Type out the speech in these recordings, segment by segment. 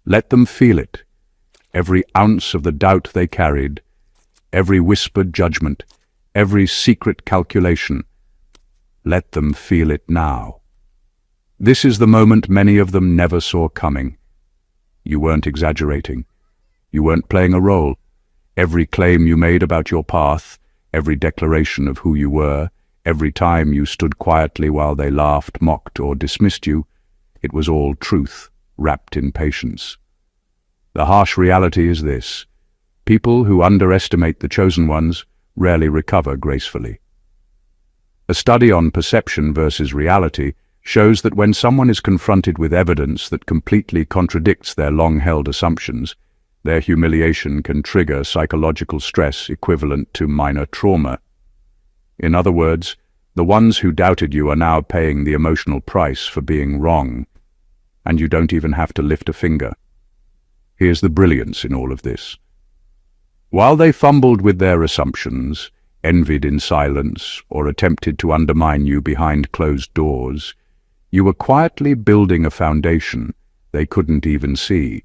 Let them feel it, every ounce of the doubt they carried, every whispered judgment, every secret calculation. Let them feel it now. This is the moment many of them never saw coming. You weren't exaggerating. You weren't playing a role. Every claim you made about your path, every declaration of who you were, every time you stood quietly while they laughed, mocked, or dismissed you, it was all truth, wrapped in patience. The harsh reality is this: people who underestimate the chosen ones rarely recover gracefully. A study on perception versus reality shows that when someone is confronted with evidence that completely contradicts their long-held assumptions, their humiliation can trigger psychological stress equivalent to minor trauma. In other words, the ones who doubted you are now paying the emotional price for being wrong, and you don't even have to lift a finger. Here's the brilliance in all of this. While they fumbled with their assumptions, envied in silence, or attempted to undermine you behind closed doors, you were quietly building a foundation they couldn't even see.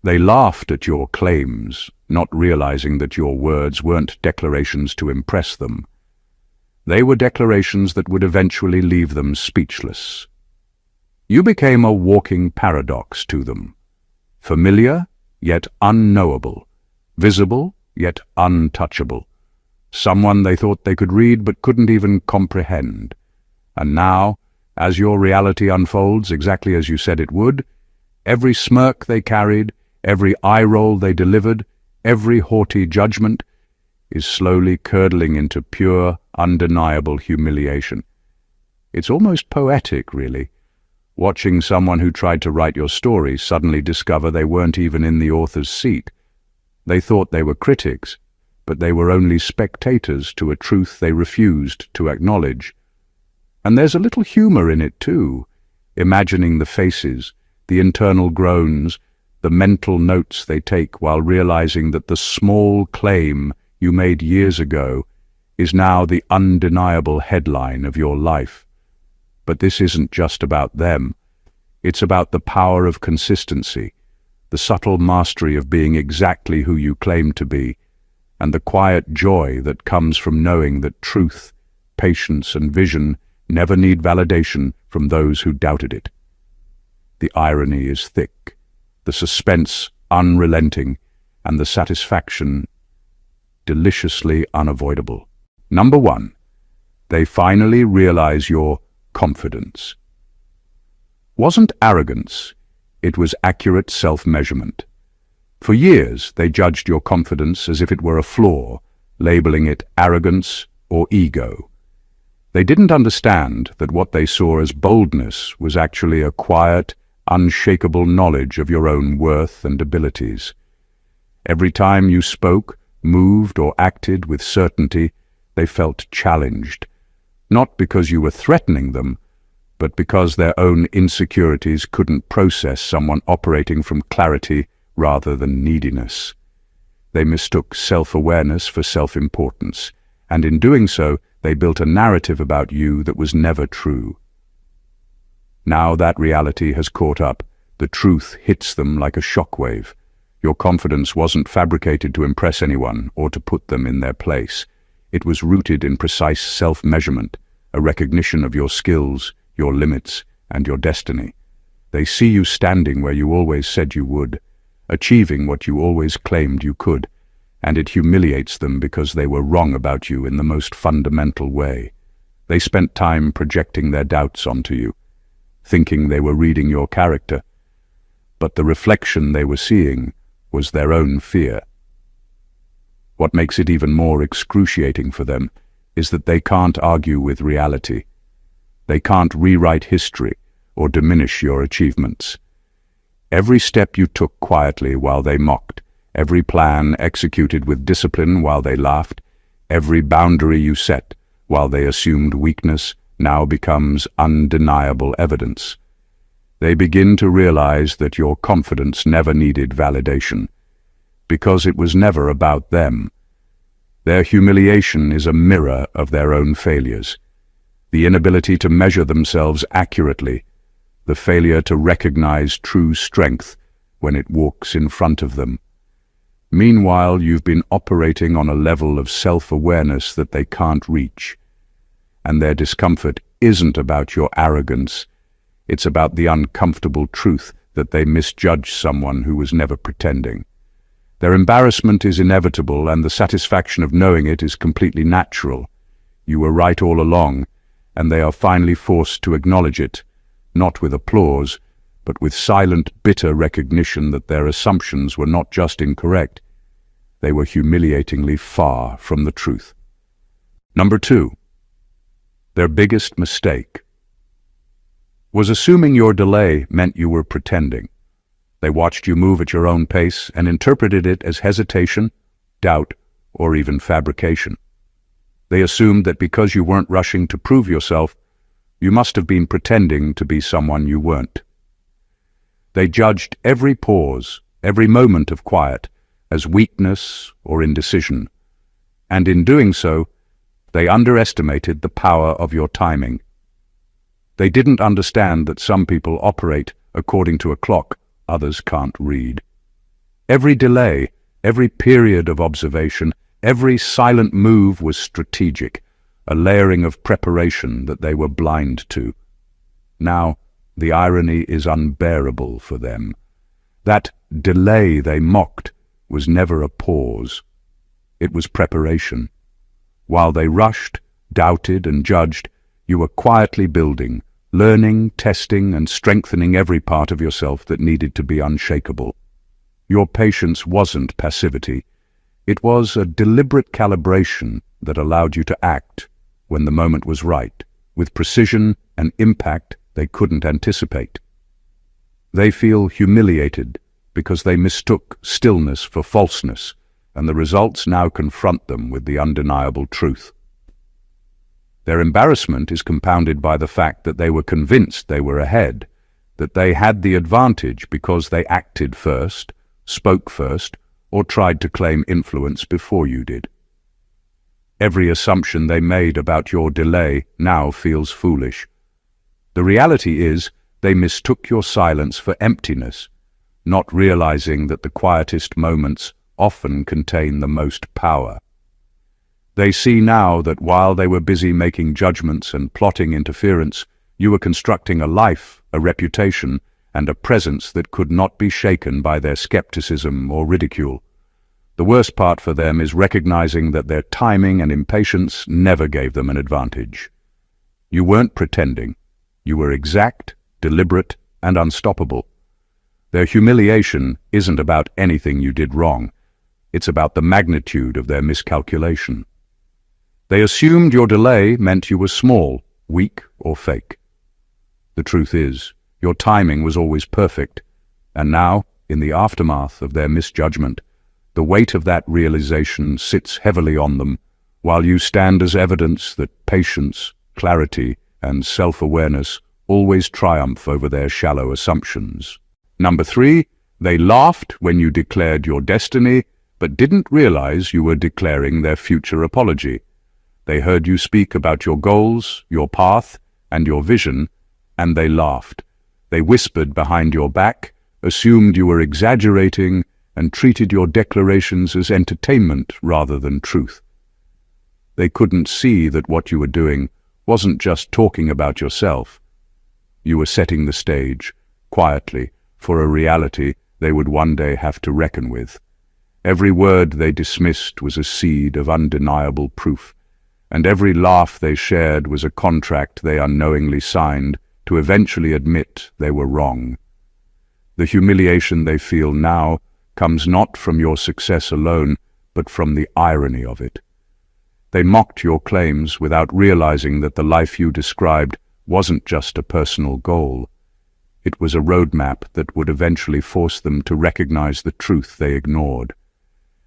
They laughed at your claims, not realizing that your words weren't declarations to impress them. They were declarations that would eventually leave them speechless. You became a walking paradox to them. Familiar, yet unknowable. Visible, yet untouchable. Someone they thought they could read but couldn't even comprehend. And now, as your reality unfolds exactly as you said it would, every smirk they carried, every eye roll they delivered, every haughty judgment is slowly curdling into pure, undeniable humiliation. It's almost poetic, really, watching someone who tried to write your story suddenly discover they weren't even in the author's seat. They thought they were critics, but they were only spectators to a truth they refused to acknowledge. And there's a little humor in it too, imagining the faces, the internal groans, the mental notes they take while realizing that the small claim you made years ago is now the undeniable headline of your life. But this isn't just about them. It's about the power of consistency, the subtle mastery of being exactly who you claim to be, and the quiet joy that comes from knowing that truth, patience, and vision never need validation from those who doubted it. The irony is thick, the suspense unrelenting, and the satisfaction deliciously unavoidable. Number 1, they finally realize your confidence. Wasn't arrogance, it was accurate self-measurement. For years, they judged your confidence as if it were a flaw, labeling it arrogance or ego. They didn't understand that what they saw as boldness was actually a quiet, unshakable knowledge of your own worth and abilities. Every time you spoke, moved, or acted with certainty, they felt challenged, not because you were threatening them, but because their own insecurities couldn't process someone operating from clarity rather than neediness. They mistook self-awareness for self-importance, and in doing so, they built a narrative about you that was never true. Now that reality has caught up, the truth hits them like a shockwave. Your confidence wasn't fabricated to impress anyone or to put them in their place. It was rooted in precise self-measurement, a recognition of your skills, your limits, and your destiny. They see you standing where you always said you would, achieving what you always claimed you could, and it humiliates them because they were wrong about you in the most fundamental way. They spent time projecting their doubts onto you, thinking they were reading your character, but the reflection they were seeing was their own fear. What makes it even more excruciating for them is that they can't argue with reality. They can't rewrite history or diminish your achievements. Every step you took quietly while they mocked, every plan executed with discipline while they laughed, every boundary you set while they assumed weakness now becomes undeniable evidence. They begin to realize that your confidence never needed validation, because it was never about them. Their humiliation is a mirror of their own failures. The inability to measure themselves accurately, the failure to recognize true strength, when it walks in front of them. Meanwhile, you've been operating on a level of self-awareness that they can't reach. And their discomfort isn't about your arrogance. It's about the uncomfortable truth that they misjudged someone who was never pretending. Their embarrassment is inevitable, and the satisfaction of knowing it is completely natural. You were right all along, and they are finally forced to acknowledge it, not with applause, but with silent, bitter recognition that their assumptions were not just incorrect, they were humiliatingly far from the truth. Number 2. Their biggest mistake was assuming your delay meant you were pretending. They watched you move at your own pace and interpreted it as hesitation, doubt, or even fabrication. They assumed that because you weren't rushing to prove yourself, you must have been pretending to be someone you weren't. They judged every pause, every moment of quiet, as weakness or indecision, and in doing so, they underestimated the power of your timing. They didn't understand that some people operate according to a clock others can't read. Every delay, every period of observation, every silent move was strategic, a layering of preparation that they were blind to. Now, the irony is unbearable for them. That delay they mocked was never a pause. It was preparation. While they rushed, doubted, and judged, you were quietly building, learning, testing, and strengthening every part of yourself that needed to be unshakable. Your patience wasn't passivity. It was a deliberate calibration that allowed you to act when the moment was right, with precision and impact they couldn't anticipate. They feel humiliated because they mistook stillness for falseness, and the results now confront them with the undeniable truth. Their embarrassment is compounded by the fact that they were convinced they were ahead, that they had the advantage because they acted first, spoke first, or tried to claim influence before you did. Every assumption they made about your delay now feels foolish. The reality is, they mistook your silence for emptiness, not realizing that the quietest moments often contain the most power. They see now that while they were busy making judgments and plotting interference, you were constructing a life, a reputation, and a presence that could not be shaken by their skepticism or ridicule. The worst part for them is recognizing that their timing and impatience never gave them an advantage. You weren't pretending. You were exact, deliberate, and unstoppable. Their humiliation isn't about anything you did wrong. It's about the magnitude of their miscalculation. They assumed your delay meant you were small, weak, or fake. The truth is, your timing was always perfect, and now, in the aftermath of their misjudgment, the weight of that realization sits heavily on them, while you stand as evidence that patience, clarity, and self-awareness always triumph over their shallow assumptions. Number 3, they laughed when you declared your destiny, but didn't realize you were declaring their future apology. They heard you speak about your goals, your path, and your vision, and they laughed. They whispered behind your back, assumed you were exaggerating, and treated your declarations as entertainment rather than truth. They couldn't see that what you were doing wasn't just talking about yourself. You were setting the stage, quietly, for a reality they would one day have to reckon with. Every word they dismissed was a seed of undeniable proof, and every laugh they shared was a contract they unknowingly signed to eventually admit they were wrong. The humiliation they feel now comes not from your success alone, but from the irony of it. They mocked your claims without realizing that the life you described wasn't just a personal goal. It was a roadmap that would eventually force them to recognize the truth they ignored.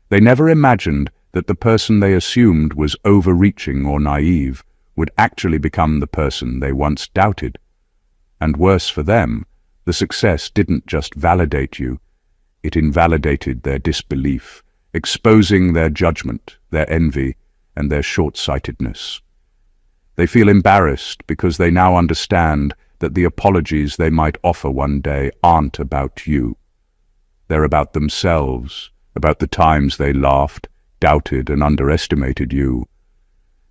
They never imagined that the person they assumed was overreaching or naive would actually become the person they once doubted. And worse for them, the success didn't just validate you, it invalidated their disbelief, exposing their judgment, their envy, and their short-sightedness. They feel embarrassed because they now understand that the apologies they might offer one day aren't about you. They're about themselves, about the times they laughed, doubted, and underestimated you.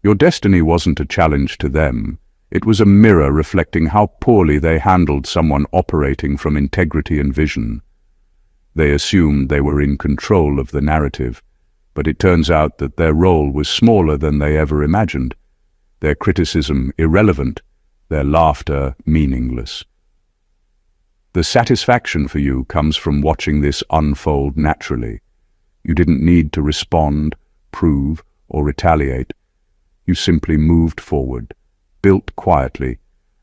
Your destiny wasn't a challenge to them. It was a mirror reflecting how poorly they handled someone operating from integrity and vision. They assumed they were in control of the narrative, but it turns out that their role was smaller than they ever imagined. Their criticism irrelevant, their laughter meaningless. The satisfaction for you comes from watching this unfold naturally. You didn't need to respond, prove, or retaliate. You simply moved forward, built quietly,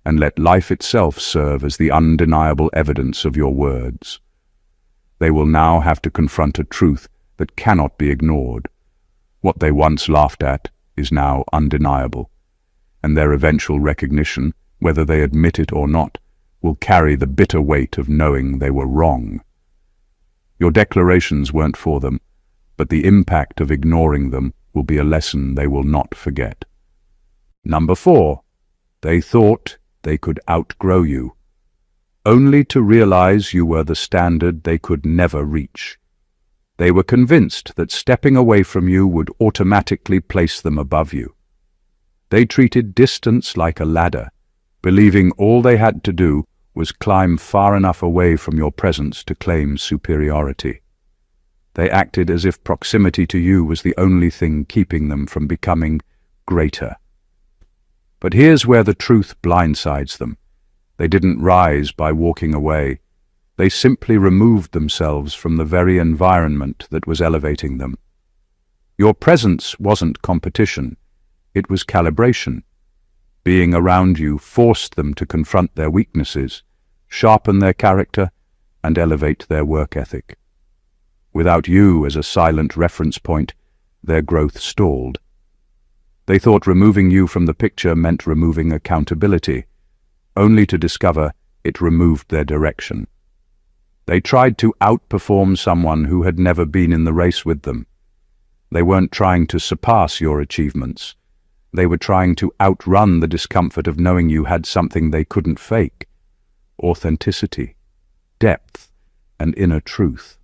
and let life itself serve as the undeniable evidence of your words. They will now have to confront a truth that cannot be ignored. What they once laughed at is now undeniable, and their eventual recognition, whether they admit it or not, will carry the bitter weight of knowing they were wrong. Your declarations weren't for them, but the impact of ignoring them will be a lesson they will not forget. Number 4. They thought they could outgrow you, only to realize you were the standard they could never reach. They were convinced that stepping away from you would automatically place them above you. They treated distance like a ladder, believing all they had to do was climb far enough away from your presence to claim superiority. They acted as if proximity to you was the only thing keeping them from becoming greater. But here's where the truth blindsides them. They didn't rise by walking away. They simply removed themselves from the very environment that was elevating them. Your presence wasn't competition, it was calibration. Being around you forced them to confront their weaknesses, sharpen their character, and elevate their work ethic. Without you as a silent reference point, their growth stalled. They thought removing you from the picture meant removing accountability, only to discover it removed their direction. They tried to outperform someone who had never been in the race with them. They weren't trying to surpass your achievements. They were trying to outrun the discomfort of knowing you had something they couldn't fake: authenticity, depth, and inner truth.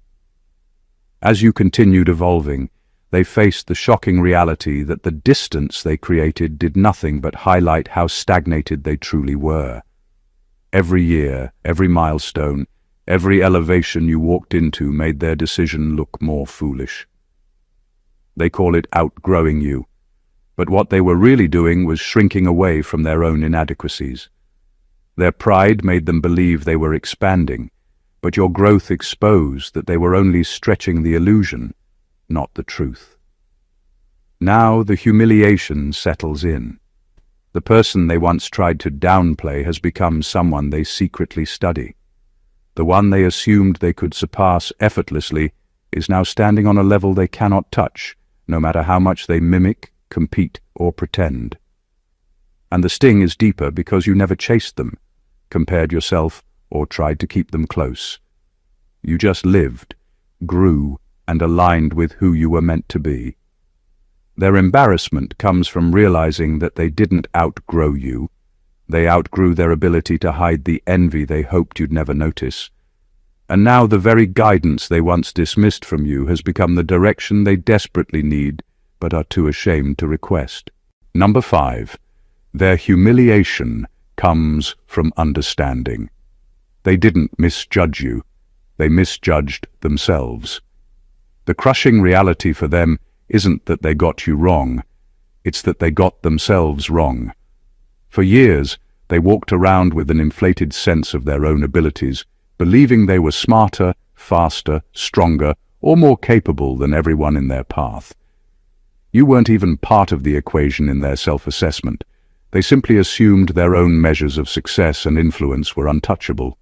As you continued evolving, they faced the shocking reality that the distance they created did nothing but highlight how stagnated they truly were. Every year, every milestone, every elevation you walked into made their decision look more foolish. They call it outgrowing you, but what they were really doing was shrinking away from their own inadequacies. Their pride made them believe they were expanding, but your growth exposed that they were only stretching the illusion, not the truth. Now the humiliation settles in. The person they once tried to downplay has become someone they secretly study. The one they assumed they could surpass effortlessly is now standing on a level they cannot touch, no matter how much they mimic, compete, or pretend. And the sting is deeper because you never chased them, compared yourself, or tried to keep them close. You just lived, grew, and aligned with who you were meant to be. Their embarrassment comes from realizing that they didn't outgrow you. They outgrew their ability to hide the envy they hoped you'd never notice. And now the very guidance they once dismissed from you has become the direction they desperately need, but are too ashamed to request. Number 5. Their humiliation comes from understanding. They didn't misjudge you. They misjudged themselves. The crushing reality for them isn't that they got you wrong. It's that they got themselves wrong. For years, they walked around with an inflated sense of their own abilities, believing they were smarter, faster, stronger, or more capable than everyone in their path. You weren't even part of the equation in their self-assessment. They simply assumed their own measures of success and influence were untouchable.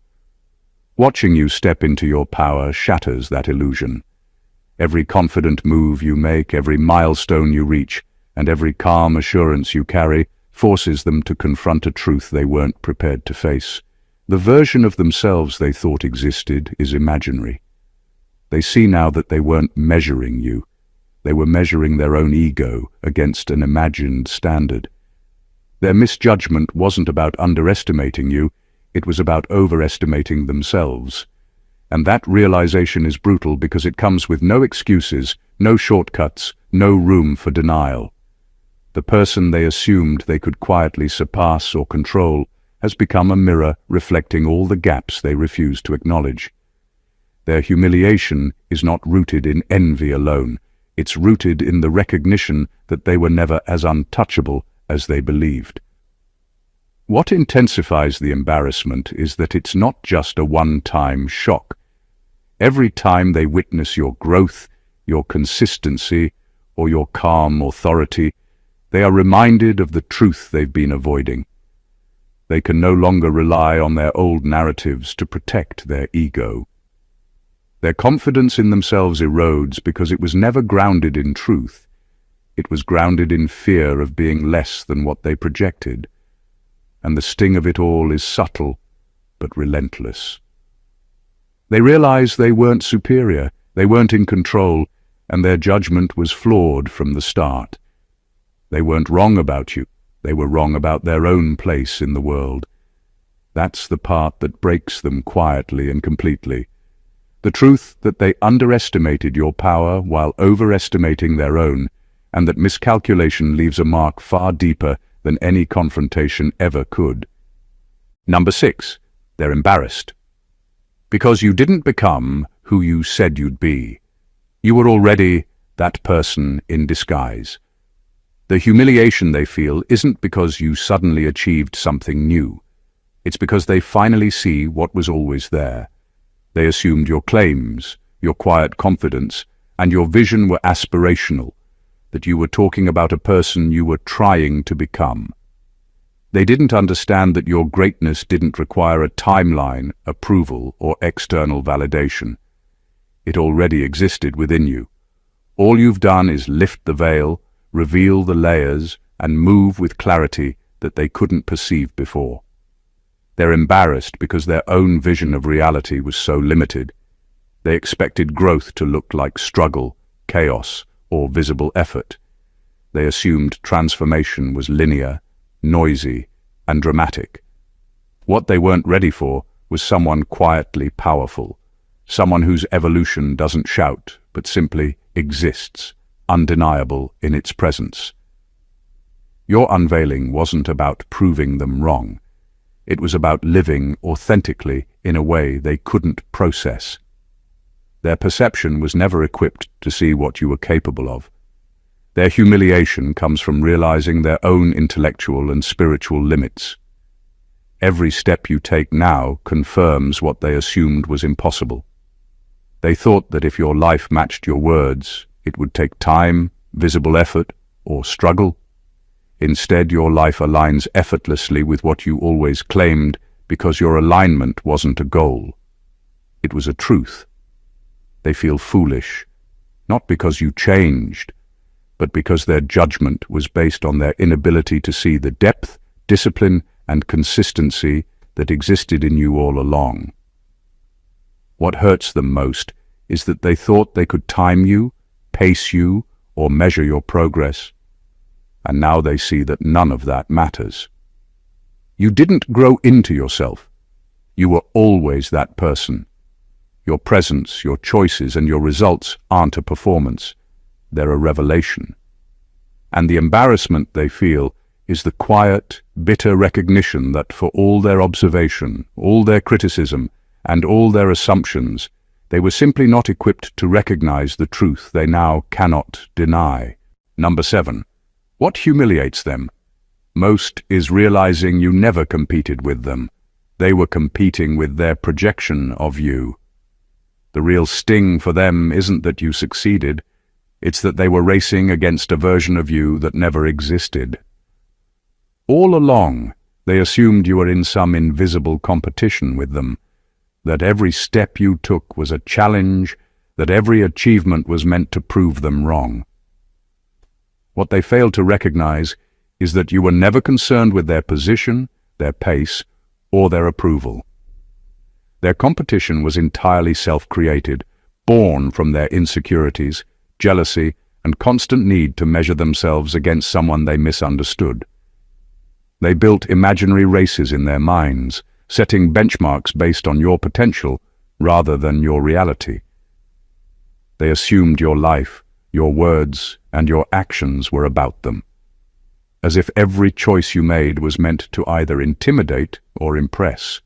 Watching you step into your power shatters that illusion. Every confident move you make, every milestone you reach, and every calm assurance you carry forces them to confront a truth they weren't prepared to face. The version of themselves they thought existed is imaginary. They see now that they weren't measuring you. They were measuring their own ego against an imagined standard. Their misjudgment wasn't about underestimating you, it was about overestimating themselves. And that realization is brutal because it comes with no excuses, no shortcuts, no room for denial. The person they assumed they could quietly surpass or control has become a mirror reflecting all the gaps they refuse to acknowledge. Their humiliation is not rooted in envy alone. It's rooted in the recognition that they were never as untouchable as they believed. What intensifies the embarrassment is that it's not just a one-time shock. Every time they witness your growth, your consistency, or your calm authority, they are reminded of the truth they've been avoiding. They can no longer rely on their old narratives to protect their ego. Their confidence in themselves erodes because it was never grounded in truth. It was grounded in fear of being less than what they projected. And the sting of it all is subtle, but relentless. They realize they weren't superior, they weren't in control, and their judgment was flawed from the start. They weren't wrong about you, they were wrong about their own place in the world. That's the part that breaks them quietly and completely. The truth that they underestimated your power while overestimating their own, and that miscalculation leaves a mark far deeper than any confrontation ever could. Number 6, they're embarrassed. Because you didn't become who you said you'd be. You were already that person in disguise. The humiliation they feel isn't because you suddenly achieved something new. It's because they finally see what was always there. They assumed your claims, your quiet confidence, and your vision were aspirational, that you were talking about a person you were trying to become. They didn't understand that your greatness didn't require a timeline, approval, or external validation. It already existed within you. All you've done is lift the veil, reveal the layers, and move with clarity that they couldn't perceive before. They're embarrassed because their own vision of reality was so limited. They expected growth to look like struggle, chaos, or visible effort. They assumed transformation was linear, noisy, and dramatic. What they weren't ready for was someone quietly powerful, someone whose evolution doesn't shout, but simply exists, undeniable in its presence. Your unveiling wasn't about proving them wrong. It was about living authentically in a way they couldn't process. Their perception was never equipped to see what you were capable of. Their humiliation comes from realizing their own intellectual and spiritual limits. Every step you take now confirms what they assumed was impossible. They thought that if your life matched your words, it would take time, visible effort, or struggle. Instead, your life aligns effortlessly with what you always claimed because your alignment wasn't a goal. It was a truth. They feel foolish, not because you changed, but because their judgment was based on their inability to see the depth, discipline, and consistency that existed in you all along. What hurts them most is that they thought they could time you, pace you, or measure your progress. And now they see that none of that matters. You didn't grow into yourself. You were always that person. Your presence, your choices, and your results aren't a performance. They're a revelation. And the embarrassment they feel is the quiet, bitter recognition that for all their observation, all their criticism, and all their assumptions, they were simply not equipped to recognize the truth they now cannot deny. Number 7. What humiliates them most is realizing you never competed with them. They were competing with their projection of you. The real sting for them isn't that you succeeded, it's that they were racing against a version of you that never existed. All along, they assumed you were in some invisible competition with them, that every step you took was a challenge, that every achievement was meant to prove them wrong. What they failed to recognize is that you were never concerned with their position, their pace, or their approval. Their competition was entirely self-created, born from their insecurities, jealousy, and constant need to measure themselves against someone they misunderstood. They built imaginary races in their minds, setting benchmarks based on your potential rather than your reality. They assumed your life, your words, and your actions were about them, as if every choice you made was meant to either intimidate or impress.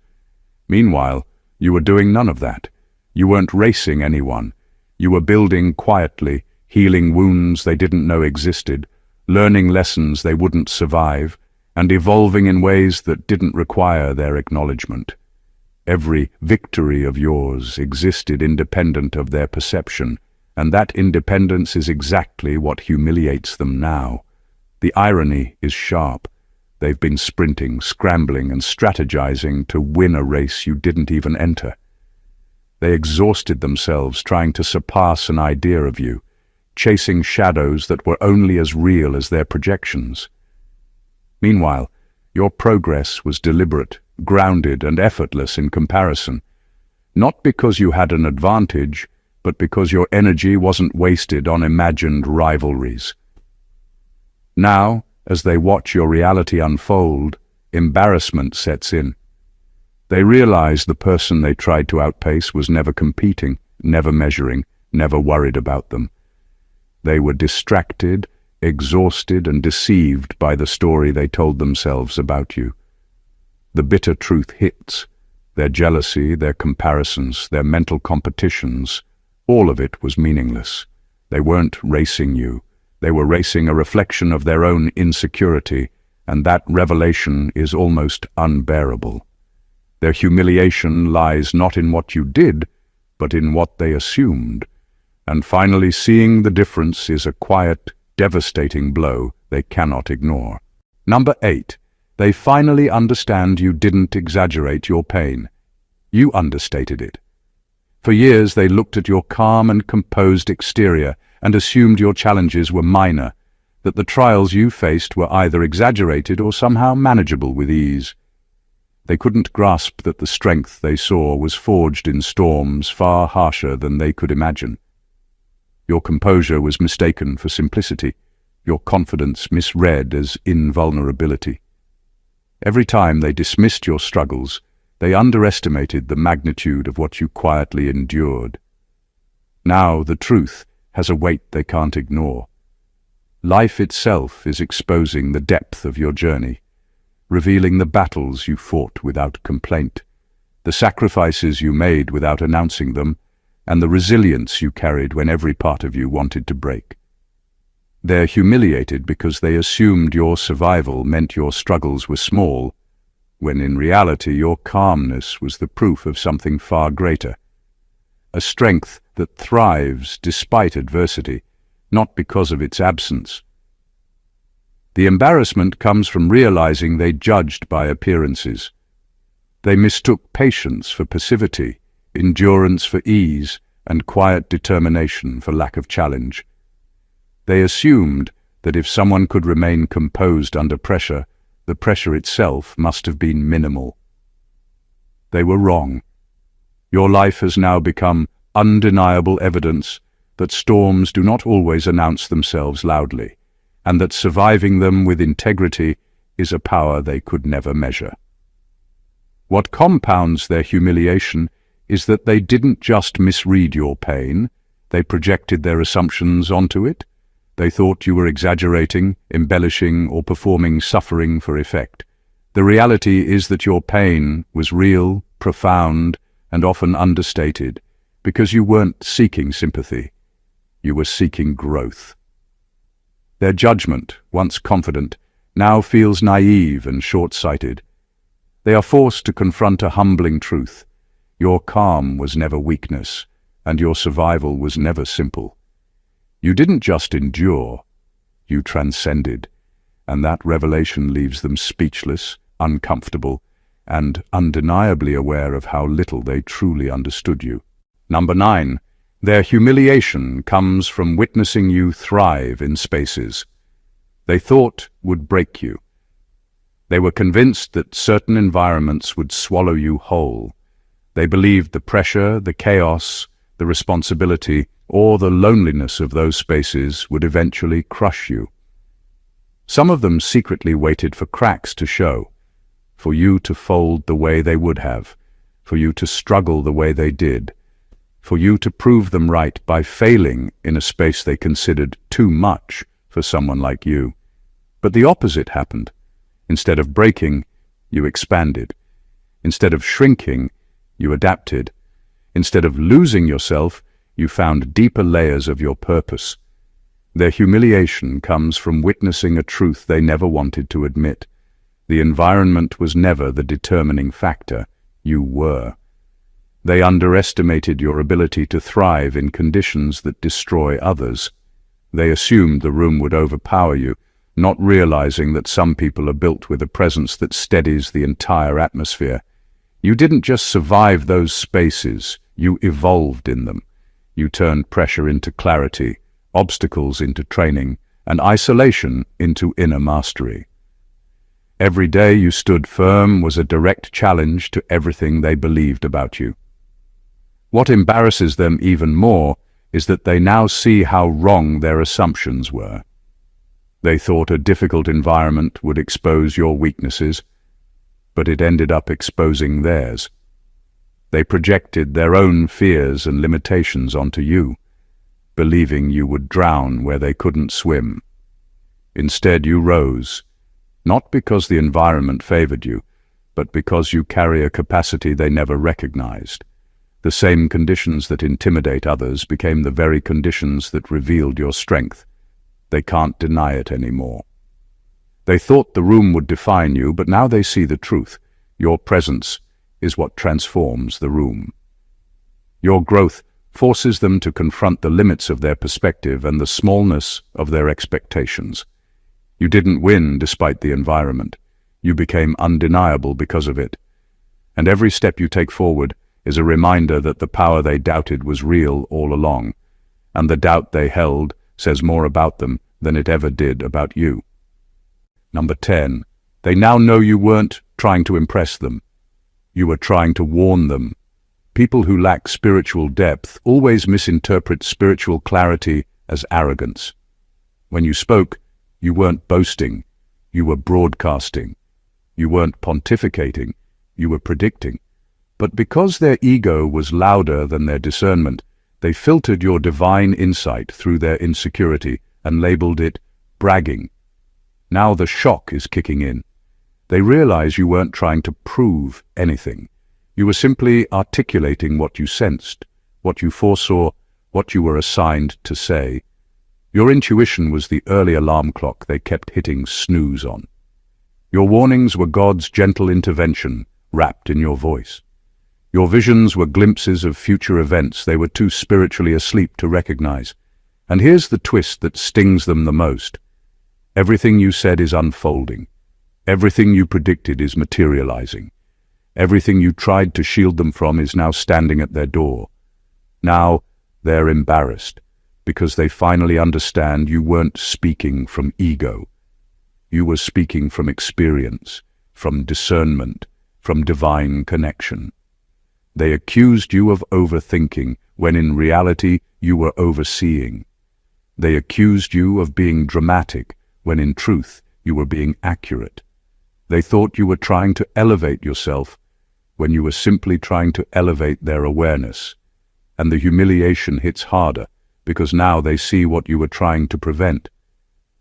Meanwhile, you were doing none of that. You weren't racing anyone. You were building quietly, healing wounds they didn't know existed, learning lessons they wouldn't survive, and evolving in ways that didn't require their acknowledgement. Every victory of yours existed independent of their perception, and that independence is exactly what humiliates them now. The irony is sharp. They've been sprinting, scrambling, and strategizing to win a race you didn't even enter. They exhausted themselves trying to surpass an idea of you, chasing shadows that were only as real as their projections. Meanwhile, your progress was deliberate, grounded, and effortless in comparison, not because you had an advantage, but because your energy wasn't wasted on imagined rivalries. Now, as they watch your reality unfold, embarrassment sets in. They realize the person they tried to outpace was never competing, never measuring, never worried about them. They were distracted, exhausted, and deceived by the story they told themselves about you. The bitter truth hits. Their jealousy, their comparisons, their mental competitions, all of it was meaningless. They weren't racing you. They were racing a reflection of their own insecurity, and that revelation is almost unbearable. Their humiliation lies not in what you did, but in what they assumed. And finally, seeing the difference is a quiet, devastating blow they cannot ignore. Number 8. They finally understand you didn't exaggerate your pain. You understated it. For years they looked at your calm and composed exterior and assumed your challenges were minor, that the trials you faced were either exaggerated or somehow manageable with ease. They couldn't grasp that the strength they saw was forged in storms far harsher than they could imagine. Your composure was mistaken for simplicity, your confidence misread as invulnerability. Every time they dismissed your struggles, they underestimated the magnitude of what you quietly endured. Now the truth has a weight they can't ignore. Life itself is exposing the depth of your journey, revealing the battles you fought without complaint, the sacrifices you made without announcing them, and the resilience you carried when every part of you wanted to break. They're humiliated because they assumed your survival meant your struggles were small, when in reality your calmness was the proof of something far greater. A strength that thrives despite adversity, not because of its absence. The embarrassment comes from realizing they judged by appearances. They mistook patience for passivity, endurance for ease, and quiet determination for lack of challenge. They assumed that if someone could remain composed under pressure, the pressure itself must have been minimal. They were wrong. Your life has now become undeniable evidence that storms do not always announce themselves loudly, and that surviving them with integrity is a power they could never measure. What compounds their humiliation is that they didn't just misread your pain, they projected their assumptions onto it. They thought you were exaggerating, embellishing, or performing suffering for effect. The reality is that your pain was real, profound, and often understated, because you weren't seeking sympathy. You were seeking growth. Their judgment, once confident, now feels naive and short-sighted. They are forced to confront a humbling truth. Your calm was never weakness, and your survival was never simple. You didn't just endure, you transcended, and that revelation leaves them speechless, uncomfortable, and undeniably aware of how little they truly understood you. Number 9. Their humiliation comes from witnessing you thrive in spaces they thought would break you. They were convinced that certain environments would swallow you whole. They believed the pressure, the chaos, the responsibility, or the loneliness of those spaces would eventually crush you. Some of them secretly waited for cracks to show, for you to fold the way they would have, for you to struggle the way they did, for you to prove them right by failing in a space they considered too much for someone like you. But the opposite happened. Instead of breaking, you expanded. Instead of shrinking, you adapted. Instead of losing yourself, you found deeper layers of your purpose. Their humiliation comes from witnessing a truth they never wanted to admit. The environment was never the determining factor. You were. They underestimated your ability to thrive in conditions that destroy others. They assumed the room would overpower you, not realizing that some people are built with a presence that steadies the entire atmosphere. You didn't just survive those spaces, you evolved in them. You turned pressure into clarity, obstacles into training, and isolation into inner mastery. Every day you stood firm was a direct challenge to everything they believed about you. What embarrasses them even more is that they now see how wrong their assumptions were. They thought a difficult environment would expose your weaknesses, but it ended up exposing theirs. They projected their own fears and limitations onto you, believing you would drown where they couldn't swim. Instead, you rose, not because the environment favored you, but because you carry a capacity they never recognized. The same conditions that intimidate others became the very conditions that revealed your strength. They can't deny it anymore. They thought the room would define you, but now they see the truth. Your presence is what transforms the room. Your growth forces them to confront the limits of their perspective and the smallness of their expectations. You didn't win despite the environment. You became undeniable because of it. And every step you take forward is a reminder that the power they doubted was real all along, and the doubt they held says more about them than it ever did about you. Number 10. They now know you weren't trying to impress them. You were trying to warn them. People who lack spiritual depth always misinterpret spiritual clarity as arrogance. When you spoke, you weren't boasting, you were broadcasting. You weren't pontificating, you were predicting. But because their ego was louder than their discernment, they filtered your divine insight through their insecurity and labeled it bragging. Now the shock is kicking in. They realize you weren't trying to prove anything. You were simply articulating what you sensed, what you foresaw, what you were assigned to say. Your intuition was the early alarm clock they kept hitting snooze on. Your warnings were God's gentle intervention, wrapped in your voice. Your visions were glimpses of future events they were too spiritually asleep to recognize. And here's the twist that stings them the most. Everything you said is unfolding. Everything you predicted is materializing. Everything you tried to shield them from is now standing at their door. Now they're embarrassed, because they finally understand you weren't speaking from ego. You were speaking from experience, from discernment, from divine connection. They accused you of overthinking, when in reality you were overseeing. They accused you of being dramatic, when in truth you were being accurate. They thought you were trying to elevate yourself, when you were simply trying to elevate their awareness. And the humiliation hits harder, because now they see what you were trying to prevent.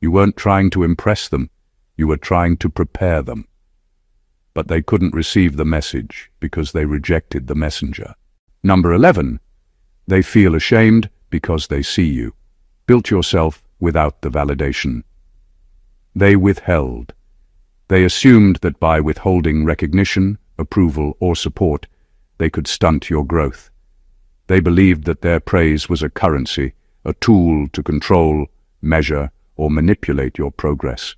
You weren't trying to impress them, you were trying to prepare them. But they couldn't receive the message because they rejected the messenger. Number 11. They feel ashamed because they see you. Built yourself without the validation. They withheld. They assumed that by withholding recognition, approval, or support, they could stunt your growth. They believed that their praise was a currency, a tool to control, measure, or manipulate your progress.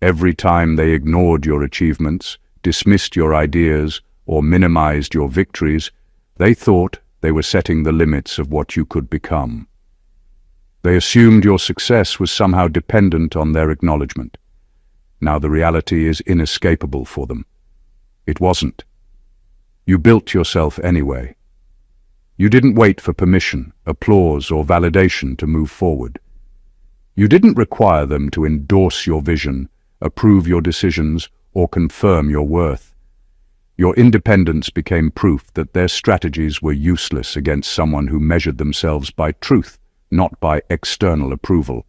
Every time they ignored your achievements, dismissed your ideas, or minimized your victories, they thought they were setting the limits of what you could become. They assumed your success was somehow dependent on their acknowledgement. Now the reality is inescapable for them. It wasn't. You built yourself anyway. You didn't wait for permission, applause, or validation to move forward. You didn't require them to endorse your vision, approve your decisions, or confirm your worth. Your independence became proof that their strategies were useless against someone who measured themselves by truth, not by external approval.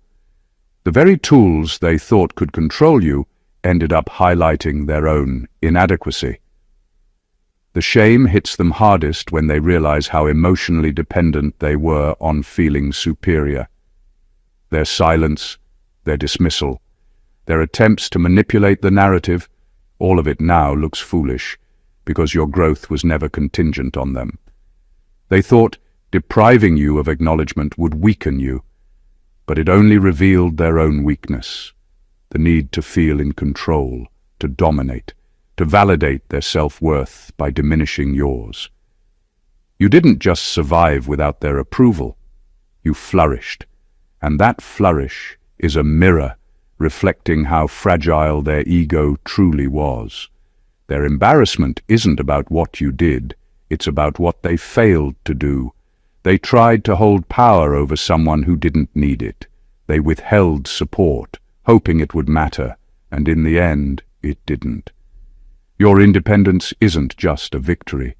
The very tools they thought could control you ended up highlighting their own inadequacy. The shame hits them hardest when they realize how emotionally dependent they were on feeling superior. Their silence, their dismissal, their attempts to manipulate the narrative, all of it now looks foolish because your growth was never contingent on them. They thought depriving you of acknowledgement would weaken you, but it only revealed their own weakness, the need to feel in control, to dominate, to validate their self-worth by diminishing yours. You didn't just survive without their approval, you flourished, and that flourish is a mirror reflecting how fragile their ego truly was. Their embarrassment isn't about what you did, it's about what they failed to do. They tried to hold power over someone who didn't need it. They withheld support, hoping it would matter, and in the end, it didn't. Your independence isn't just a victory.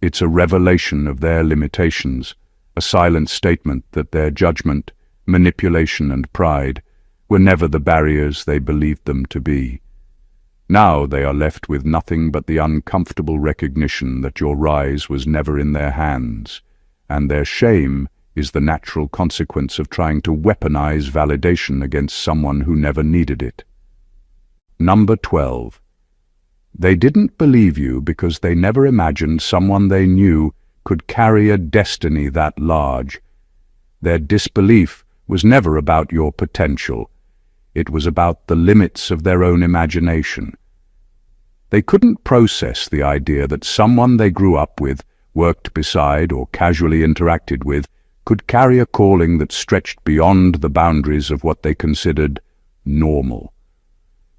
It's a revelation of their limitations, a silent statement that their judgment, manipulation, and pride were never the barriers they believed them to be. Now they are left with nothing but the uncomfortable recognition that your rise was never in their hands, and their shame is the natural consequence of trying to weaponize validation against someone who never needed it. Number 12. They didn't believe you because they never imagined someone they knew could carry a destiny that large. Their disbelief was never about your potential. It was about the limits of their own imagination. They couldn't process the idea that someone they grew up with, worked beside, or casually interacted with could carry a calling that stretched beyond the boundaries of what they considered normal.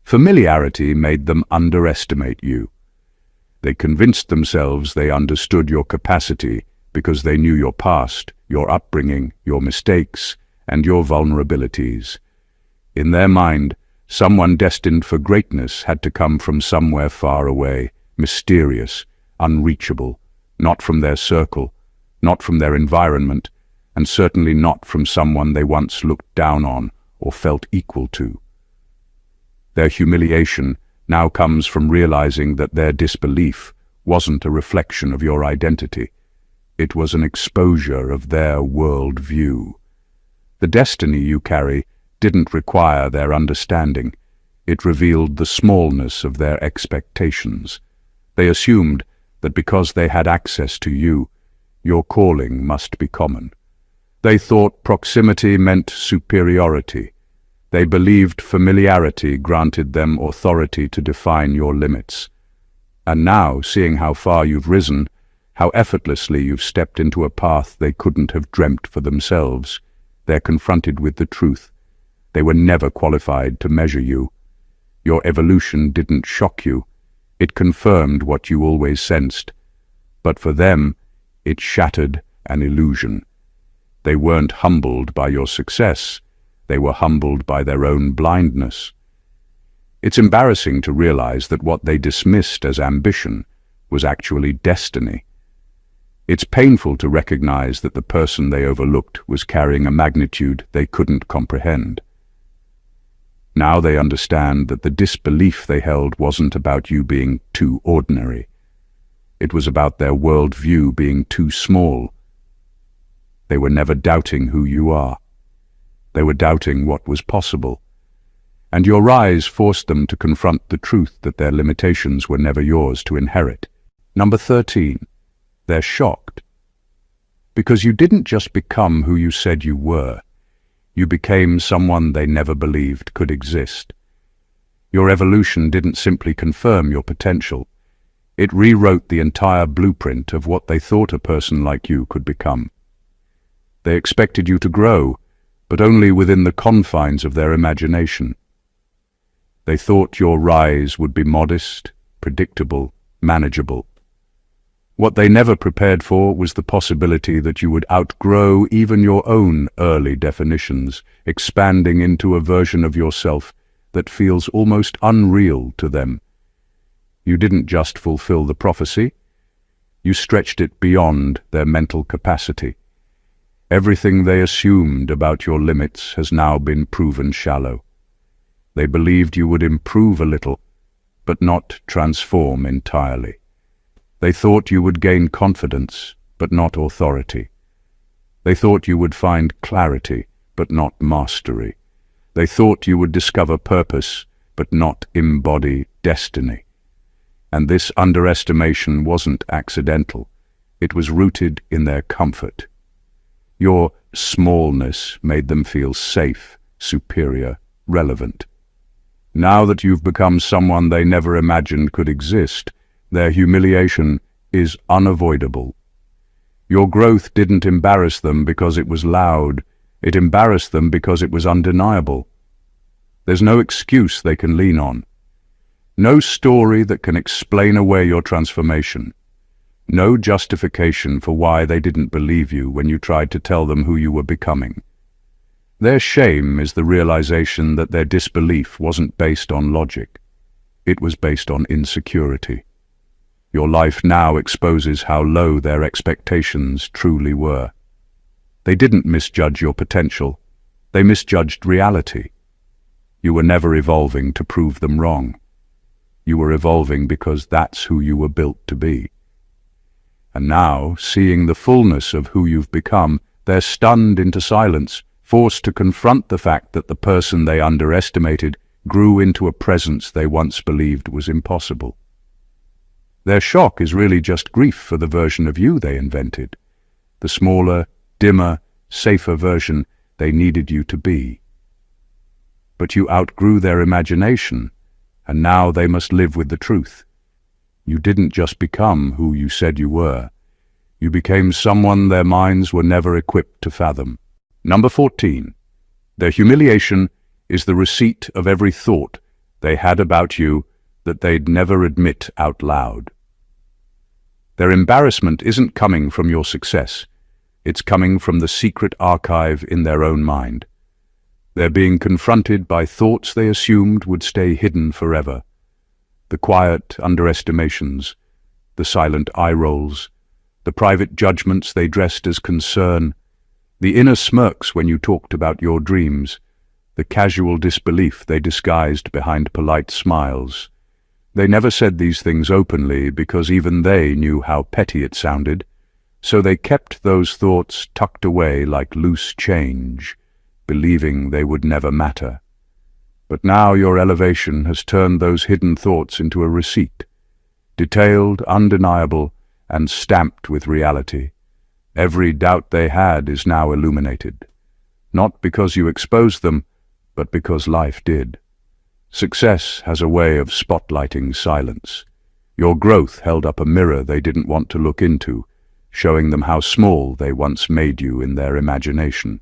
Familiarity made them underestimate you. They convinced themselves they understood your capacity because they knew your past, your upbringing, your mistakes, and your vulnerabilities. In their mind, someone destined for greatness had to come from somewhere far away, mysterious, unreachable, not from their circle, not from their environment, and certainly not from someone they once looked down on or felt equal to. Their humiliation now comes from realizing that their disbelief wasn't a reflection of your identity. It was an exposure of their worldview. The destiny you carry didn't require their understanding. It revealed the smallness of their expectations. They assumed that because they had access to you, your calling must be common. They thought proximity meant superiority. They believed familiarity granted them authority to define your limits. And now, seeing how far you've risen, how effortlessly you've stepped into a path they couldn't have dreamt for themselves, they're confronted with the truth. They were never qualified to measure you. Your evolution didn't shock you. It confirmed what you always sensed. But for them, it shattered an illusion. They weren't humbled by your success. They were humbled by their own blindness. It's embarrassing to realize that what they dismissed as ambition was actually destiny. It's painful to recognize that the person they overlooked was carrying a magnitude they couldn't comprehend. Now they understand that the disbelief they held wasn't about you being too ordinary. It was about their worldview being too small. They were never doubting who you are. They were doubting what was possible. And your rise forced them to confront the truth that their limitations were never yours to inherit. Number 13. They're shocked. Because you didn't just become who you said you were. You became someone they never believed could exist. Your evolution didn't simply confirm your potential. It rewrote the entire blueprint of what they thought a person like you could become. They expected you to grow, but only within the confines of their imagination. They thought your rise would be modest, predictable, manageable. What they never prepared for was the possibility that you would outgrow even your own early definitions, expanding into a version of yourself that feels almost unreal to them. You didn't just fulfill the prophecy, you stretched it beyond their mental capacity. Everything they assumed about your limits has now been proven shallow. They believed you would improve a little, but not transform entirely. They thought you would gain confidence, but not authority. They thought you would find clarity, but not mastery. They thought you would discover purpose, but not embody destiny. And this underestimation wasn't accidental. It was rooted in their comfort. Your smallness made them feel safe, superior, relevant. Now that you've become someone they never imagined could exist, their humiliation is unavoidable. Your growth didn't embarrass them because it was loud. It embarrassed them because it was undeniable. There's no excuse they can lean on. No story that can explain away your transformation. No justification for why they didn't believe you when you tried to tell them who you were becoming. Their shame is the realization that their disbelief wasn't based on logic. It was based on insecurity. Your life now exposes how low their expectations truly were. They didn't misjudge your potential. They misjudged reality. You were never evolving to prove them wrong. You were evolving because that's who you were built to be. And now, seeing the fullness of who you've become, they're stunned into silence, forced to confront the fact that the person they underestimated grew into a presence they once believed was impossible. Their shock is really just grief for the version of you they invented, the smaller, dimmer, safer version they needed you to be. But you outgrew their imagination, and now they must live with the truth. You didn't just become who you said you were. You became someone their minds were never equipped to fathom. Number 14. Their humiliation is the receipt of every thought they had about you that they'd never admit out loud. Their embarrassment isn't coming from your success. It's coming from the secret archive in their own mind. They're being confronted by thoughts they assumed would stay hidden forever. The quiet underestimations, the silent eye rolls, the private judgments they dressed as concern, the inner smirks when you talked about your dreams, the casual disbelief they disguised behind polite smiles. They never said these things openly because even they knew how petty it sounded, so they kept those thoughts tucked away like loose change, believing they would never matter. But now your elevation has turned those hidden thoughts into a receipt, detailed, undeniable, and stamped with reality. Every doubt they had is now illuminated, not because you exposed them, but because life did. Success has a way of spotlighting silence. Your growth held up a mirror they didn't want to look into, showing them how small they once made you in their imagination.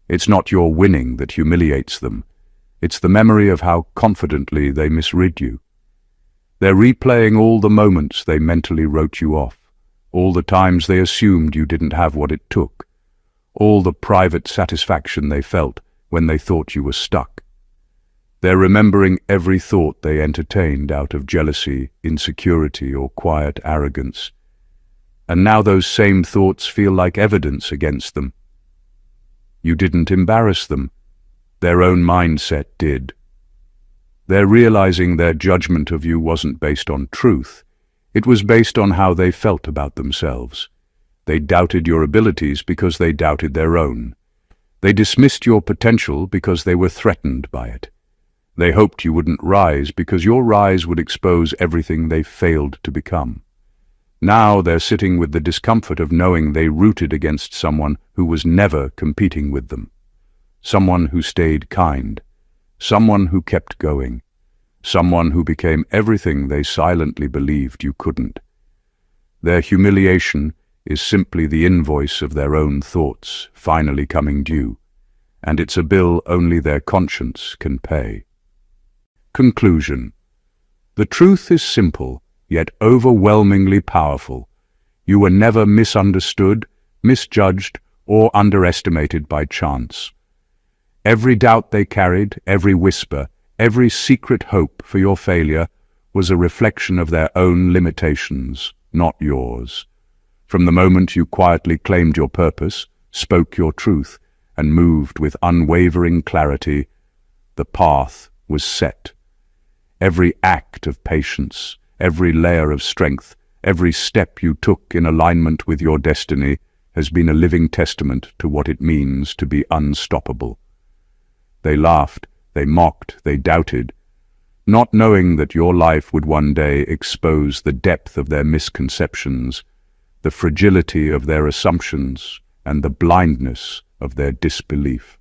It's not your winning that humiliates them. It's the memory of how confidently they misread you. They're replaying all the moments they mentally wrote you off, all the times they assumed you didn't have what it took, all the private satisfaction they felt when they thought you were stuck. They're remembering every thought they entertained out of jealousy, insecurity, or quiet arrogance. And now those same thoughts feel like evidence against them. You didn't embarrass them. Their own mindset did. They're realizing their judgment of you wasn't based on truth. It was based on how they felt about themselves. They doubted your abilities because they doubted their own. They dismissed your potential because they were threatened by it. They hoped you wouldn't rise because your rise would expose everything they failed to become. Now they're sitting with the discomfort of knowing they rooted against someone who was never competing with them. Someone who stayed kind. Someone who kept going. Someone who became everything they silently believed you couldn't. Their humiliation is simply the invoice of their own thoughts finally coming due, and it's a bill only their conscience can pay. Conclusion. The truth is simple, yet overwhelmingly powerful. You were never misunderstood, misjudged, or underestimated by chance. Every doubt they carried, every whisper, every secret hope for your failure was a reflection of their own limitations, not yours. From the moment you quietly claimed your purpose, spoke your truth, and moved with unwavering clarity, the path was set. Every act of patience, every layer of strength, every step you took in alignment with your destiny has been a living testament to what it means to be unstoppable. They laughed, they mocked, they doubted, not knowing that your life would one day expose the depth of their misconceptions, the fragility of their assumptions, and the blindness of their disbelief.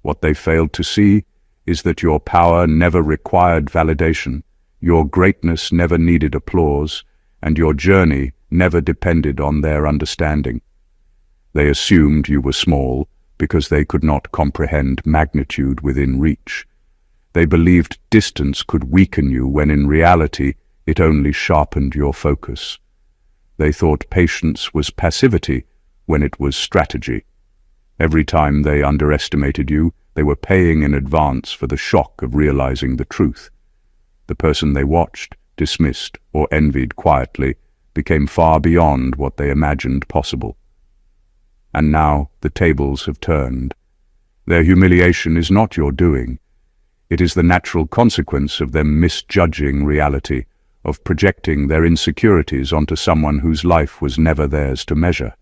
What they failed to see is that your power never required validation, your greatness never needed applause, and your journey never depended on their understanding. They assumed you were small because they could not comprehend magnitude within reach. They believed distance could weaken you when in reality it only sharpened your focus. They thought patience was passivity when it was strategy. Every time they underestimated you, they were paying in advance for the shock of realizing the truth. The person they watched, dismissed, or envied quietly became far beyond what they imagined possible. And now the tables have turned. Their humiliation is not your doing. It is the natural consequence of them misjudging reality, of projecting their insecurities onto someone whose life was never theirs to measure.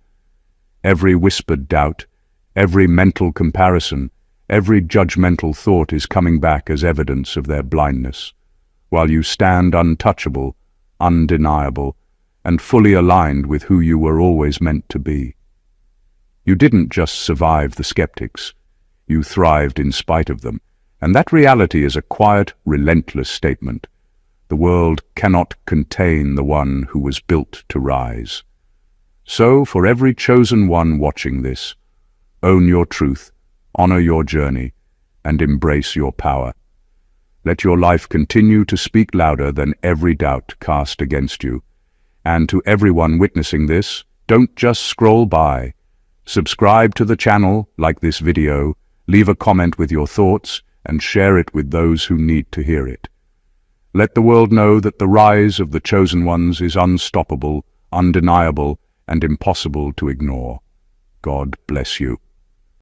Every whispered doubt, every mental comparison, every judgmental thought is coming back as evidence of their blindness, while you stand untouchable, undeniable, and fully aligned with who you were always meant to be. You didn't just survive the skeptics, you thrived in spite of them, and that reality is a quiet, relentless statement. The world cannot contain the one who was built to rise. So, for every chosen one watching this, own your truth, honor your journey, and embrace your power. Let your life continue to speak louder than every doubt cast against you. And to everyone witnessing this, don't just scroll by. Subscribe to the channel, like this video, leave a comment with your thoughts, and share it with those who need to hear it. Let the world know that the rise of the chosen ones is unstoppable, undeniable, and impossible to ignore. God bless you.